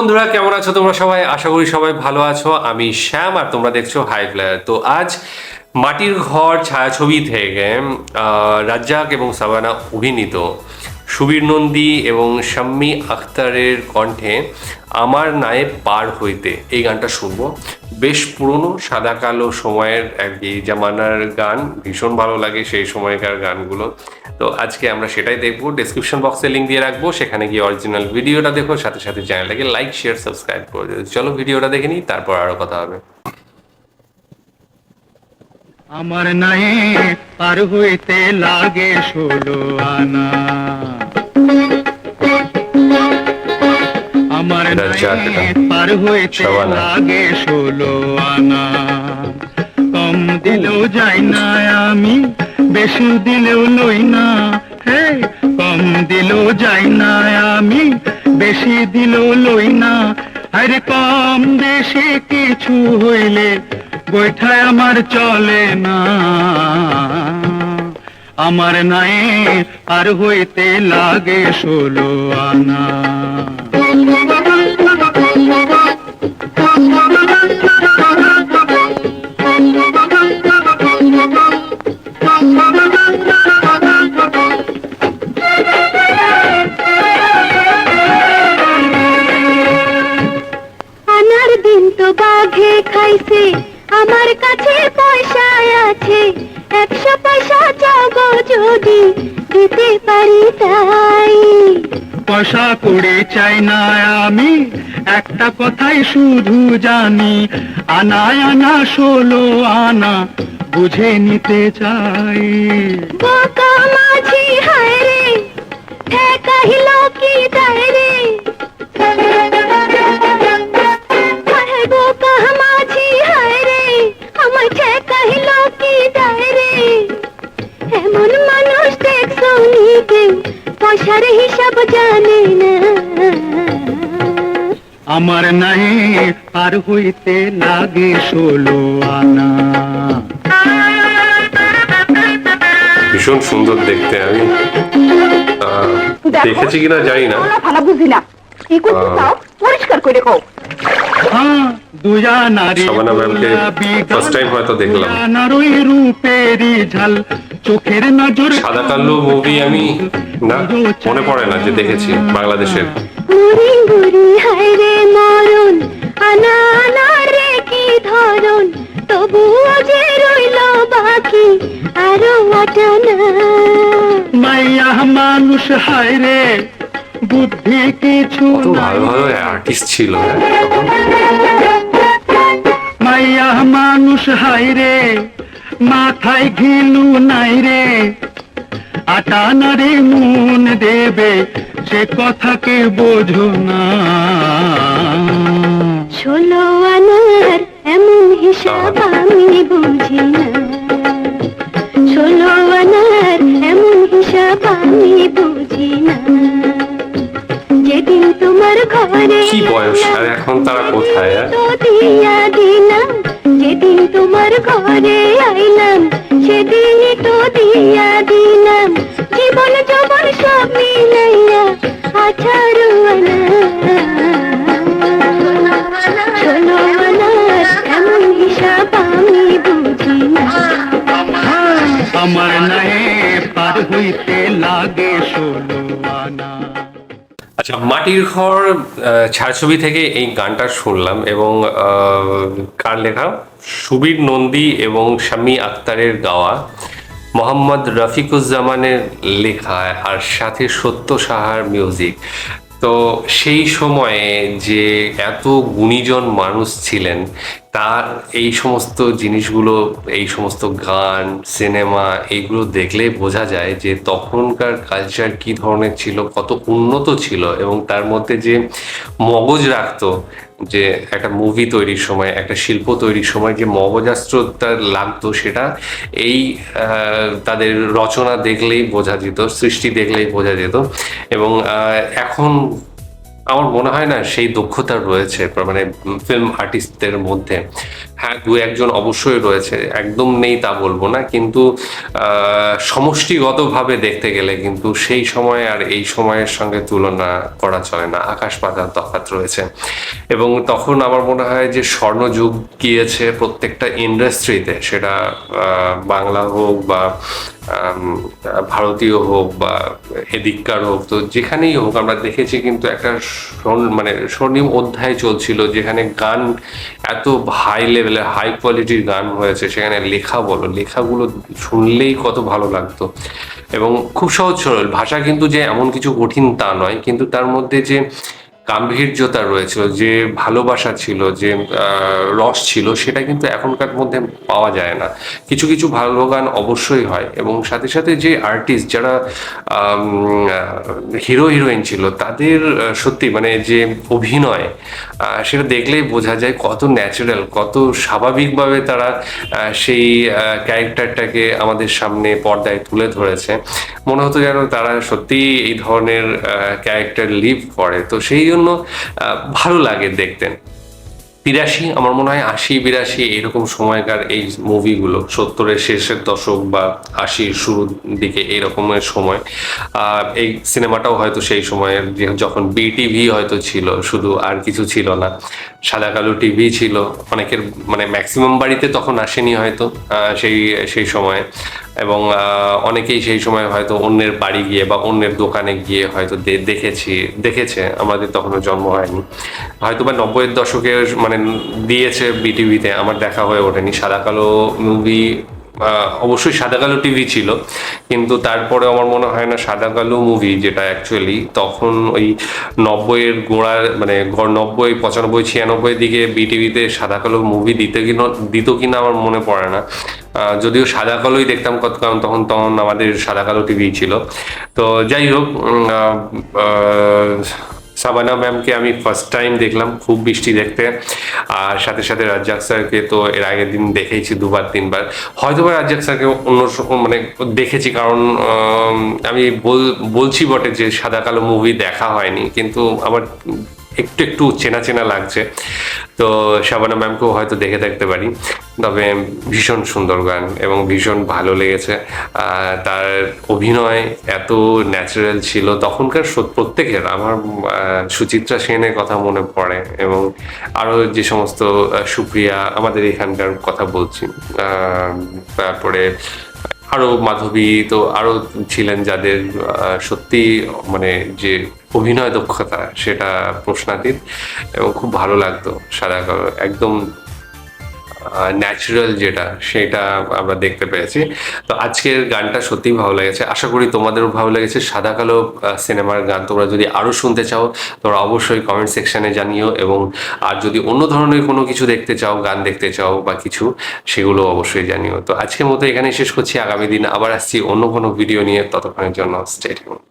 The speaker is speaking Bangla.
বন্ধুরা, কেমন আছো তোমরা সবাই? আশা করি সবাই ভালো আছো। আমি শ্যাম আর তোমরা দেখছো হাই প্লেয়ার। তো আজ মাটির ঘর ছায়াছবি থেকে রাজ্জাক এবং সাবানা অভিনীত সুবীর নন্দী এবং শাম্মী আখতারের কণ্ঠে আমার নায়ে পার হইতে এই গানটা শুনবো। বেশ পুরনো সাদা কালো সময়ের এই জামানার গান, ভীষণ ভালো লাগে সেই সময়কার গানগুলো। তো আজকে আমরা সেটাই দেখবো। ডেসক্রিপশন বক্সে লিঙ্ক দিয়ে রাখবো, সেখানে গিয়ে অরিজিনাল ভিডিওটা দেখো, সাথে সাথে চ্যানেলটাকে লাইক শেয়ার সাবস্ক্রাইব করে দিও। চলো ভিডিওটা দেখে নিই, তারপর আরো কথা হবে। আমার নায়ে পার হইতে লাগে 16 আনা, আমার নায়ে পার হইতে লাগে 16 আনা। কম দিলেও যাই না আমি, বেশি দিলেও লই না। হে, কম দিলেও যাই না আমি, বেশি দিলেও লই না। আরে কম বেশি কিছু হইলে বৈঠায় আমার চলে না। আমার নায়ে পার হইতে লাগে 16 আনা। আনার দিন তো বাঘে খাইছে, আমার কাছে পয়সা আছে। 100 পয়সা চাও গো যদি দিতে পারি তাই। পয়সা করে চাই না আমি, একটা কথাই শুধু জানি, আনায় আনা 16 আনা বুঝে নিতে চাই। বোকা মাঝি হায় রে, ঠেকাইল কি দায় রে। হায় বোকা মাঝি হায় রে, আমার ঠেকাইল কি দায় রে। এমন মানুষ দেখছো নিতে, পয়সার হিসাব জানে না। আমার নায়ে পার হইতে লাগে 16 আনা। ভীষণ সুন্দর দেখতে। আমি দেখেছি কিনা জানি না। ভালো বুঝি না, কি করতে চাও পরিষ্কার করে কও। হ্যাঁ, দুয়া নারী শাবানা ম্যামকে ফার্স্ট টাইম হয়তো দেখলাম। নারী রূপেরই ঝাল, চোখের নজর। সাদা কালো মুভি আমি না, মনে পড়ে না যে দেখেছি বাংলাদেশের। বুড়ি বুড়ি হায় রে মরণ, আনা আনা রে কি ধরন, তবুও যে রইল বাকি আরো অজানা। মাইয়া মানুষ হায় রে, বুদ্ধি কিছু কত ভালো ভালো আর্টিস্ট ছিল তখন। মাইয়া মানুষ হায় রে, মাথায় ঘিলু নাই রে। আটা নারে মন দেবে, সে কথাকে বোঝো না। 16 আনার এমন হিসাব আমি বুঝি না। 16 আনার এমন হিসাব আমি বুঝি না। যেদিন তোমার ঘরে কি বয়স আর এখন তারা কোথায়? তো দিয়া দিলাম, যেদিন তোমার ঘরে আইলাম সেদিনই তো দিয়া দিলাম। জীবন যৌবন সব মিলাইয়া 18 আনা। 16 আনার এমন হিসাব আমি বুঝি না। আমার নায়ে পার হইতে লাগে 16 আনা। আচ্ছা, মাটির ঘর ছায়াছবি থেকে এই গানটা শুনলাম এবং কার লেখা? সুবীর নন্দী এবং শাম্মী আখতারের গাওয়া, মোহাম্মদ রফিকুজ্জামানের লেখা, আর সাথে সত্য সাহার মিউজিক। তো সেই সময়ে যে এত গুণীজন মানুষ ছিলেন, তার এই সমস্ত জিনিসগুলো, এই সমস্ত গান, সিনেমা, এইগুলো দেখলে বোঝা যায় যে তখনকার কালচার কি ধরনের ছিল, কত উন্নত ছিল, এবং তার মধ্যে যে মগজ রাখতো, যে একটা মুভি তৈরির সময়, একটা শিল্প তৈরির সময় যে মগজাস্ত্রটা লাগতো, সেটা এই তাদের রচনা দেখলেই বোঝা যেত, সৃষ্টি দেখলেই বোঝা যেত। এবং এখন আমার মনে হয় না সেই দক্ষতা রয়েছে মানে ফিল্ম আর্টিস্টদের মধ্যে। হ্যাঁ, দু একজন অবশ্যই রয়েছে, একদম নেই তা বলবো না, কিন্তু সমষ্টিগতভাবে দেখতে গেলে কিন্তু সেই সময় আর এই সময়ের সঙ্গে তুলনা করা চলে না, আকাশ পাতাল তফাৎ রয়েছে। এবং তখন আমার মনে হয় যে স্বর্ণযুগ গিয়েছে প্রত্যেকটা ইন্ডাস্ট্রিতে, সেটা বাংলা হোক বা ভারতীয় হোক বা এদিককার হোক, তো যেখানেই হোক আমরা দেখেছি কিন্তু একটা মানে স্বর্ণিম অধ্যায় চলছিল, যেখানে গান এত হাই লেভেলের হাই কোয়ালিটির গান হয়েছে, সেখানে লেখা বলো, লেখাগুলো শুনলেই কত ভালো লাগতো। এবং খুব সহজ সরল ভাষা, কিন্তু যে এমন কিছু কঠিন তা নয়, কিন্তু তার মধ্যে যে গাম্ভীর্যতা রয়েছিল, যে ভালোবাসা ছিল, যে রস ছিল, সেটা কিন্তু এখনকার মধ্যে পাওয়া যায় না। কিছু কিছু ভালো গান অবশ্যই হয়, এবং সাথে সাথে যে আর্টিস্ট যারা হিরো হিরোইন ছিল, তাদের সত্যি মানে যে অভিনয়, সেটা দেখলেই বোঝা যায় কত ন্যাচারাল, কত স্বাভাবিকভাবে তারা সেই ক্যারেক্টারটাকে আমাদের সামনে পর্দায় তুলে ধরেছে। মনে হতো যেন তারা সত্যিই এই ধরনের ক্যারেক্টার লিভ করে। তো সেই জন্য ভালো লাগে দেখতে। 82, আমার মনে হয় 80-82 এরকম সময়কার এই মুভিগুলো, 70-এর শেষের দশক বা 80-র শুরুর দিকে এরকমের সময়, এই সিনেমাটাও হয়তো সেই সময়ের, যখন বিটিভি হয়তো ছিল, শুধু আর কিছু ছিল না, সাদা কালো টিভি ছিল অনেকের, মানে ম্যাক্সিমাম বাড়িতে তখন আসেনি হয়তো সেই সেই সময়ে। এবং অনেকেই সেই সময় হয়তো অন্যের বাড়ি গিয়ে বা অন্যের দোকানে গিয়ে হয়তো দেখেছে, আমাদের তখনও জন্ম হয়নি, হয়তো বা 90-এর দশকে মানে দিয়েছে বিটিভিতে, আমার দেখা হয়ে ওঠেনি সাদা কালো মুভি। অবশ্যই সাদা কালো টিভি ছিল, কিন্তু তারপরে আমার মনে হয় না সাদা কালো মুভি, যেটা অ্যাকচুয়ালি তখন ওই 90-এর গোড়ার মানে 90, 95, 96 দিকে বিটিভিতে সাদা কালো মুভি দিত কিনা আমার মনে পড়ে না। যদিও সাদা কালোই দেখতাম কত, কারণ তখন তখন আমাদের সাদা কালো টিভি ছিল। তো যাই হোক, সাবানা ম্যামকে আমি ফার্স্ট টাইম দেখলাম খুব বৃষ্টি দেখতে, আর সাথে সাথে রাজ্জাক স্যারকে তো এর আগের দিন দেখেছি 2-3 বার। হয়তো বা রাজ্জাক স্যারকে অন্য মানে দেখেছি, কারণ আমি বলছি বটে যে সাদা কালো মুভি দেখা হয়নি, কিন্তু আমার একটু একটু চেনা চেনা লাগছে। তো শাবানা ম্যামকেও হয়তো দেখে থাকতে পারি। তবে ভীষণ সুন্দর গান এবং ভীষণ ভালো লেগেছে। তার অভিনয় এত ন্যাচারাল ছিল তখনকার, প্রত্যেকের। আমার সুচিত্রা সেনের কথা মনে পড়ে, এবং আরও যে সমস্ত সুপ্রিয়া, আমাদের এখানকার কথা বলছি, তারপরে আরও মাধবী, তো আরও ছিলেন যাদের সত্যি মানে যে অভিনয় দক্ষতা সেটা প্রশ্নাতীত, এবং খুব ভালো লাগতো সাদা কালো, একদম ন্যাচারাল যেটা, সেটা আমরা দেখতে পেয়েছি। তো আজকের গানটা সত্যিই ভালো লেগেছে, আশা করি তোমাদেরও ভালো লেগেছে। সাদা কালো সিনেমার গান তোমরা যদি আরও শুনতে চাও, তোমরা অবশ্যই কমেন্ট সেকশনে জানিও, এবং আর যদি অন্য ধরনের কোনো কিছু দেখতে চাও, গান দেখতে চাও বা কিছু, সেগুলো অবশ্যই জানিও। তো আজকের মতো এখানেই শেষ করছি, আগামী দিন আবার আসছি অন্য কোনো ভিডিও নিয়ে, ততক্ষণের জন্য স্টে টিউনড।